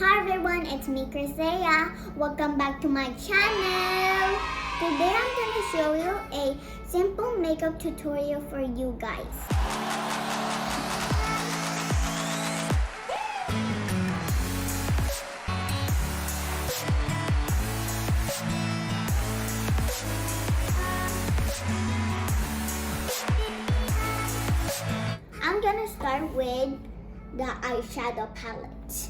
Hi everyone, it's me Krizea. Welcome back to my channel. Today I'm going to show you a simple makeup tutorial for you guys. I'm gonna start with the eyeshadow palette.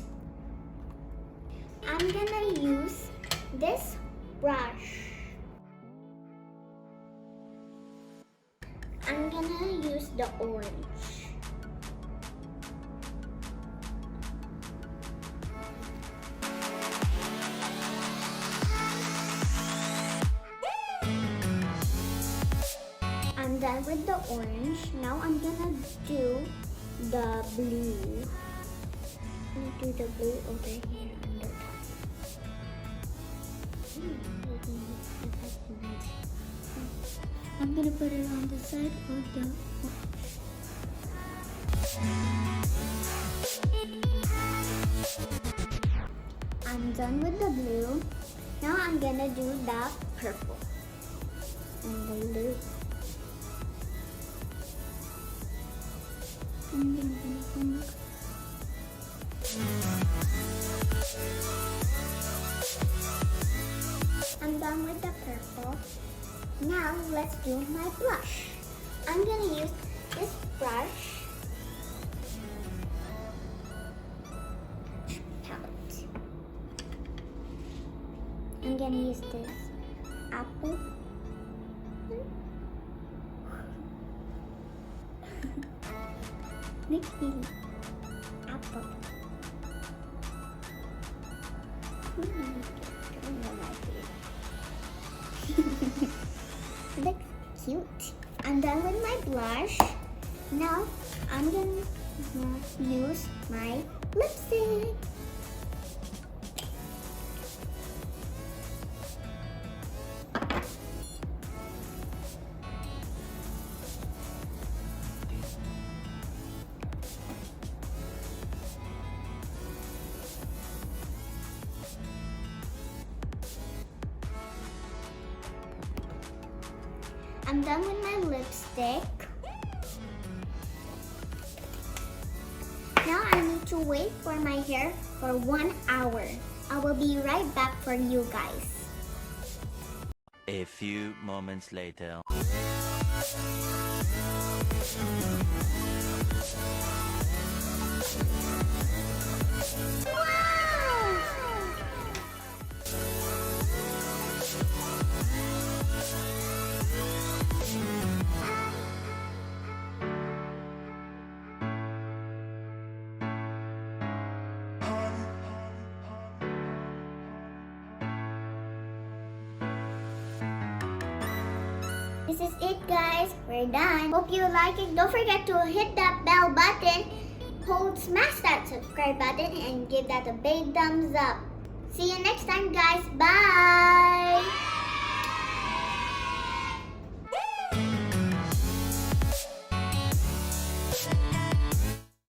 I'm gonna use this brush. I'm gonna use the orange. I'm done with the orange. Now I'm gonna do the blue. I'm gonna do the blue over here on the top. I'm gonna put it on the side of the I'm done with the blue. Now I'm gonna do the purple and the blue. I'm done with the purple. Now let's do my blush. I'm gonna use this brush palette. I'm gonna use this apple. Nikki, apple. Looks cute. I'm done with my blush. Now I'm gonna use my lipstick. I'm done with my lipstick. Now I need to wait for my hair for 1 hour. I will be right back for you guys. A few moments later. This is it, guys. We're done. Hope you like it. Don't forget to hit that bell button, smash that subscribe button, and give that a big thumbs up. See you next time, guys. Bye.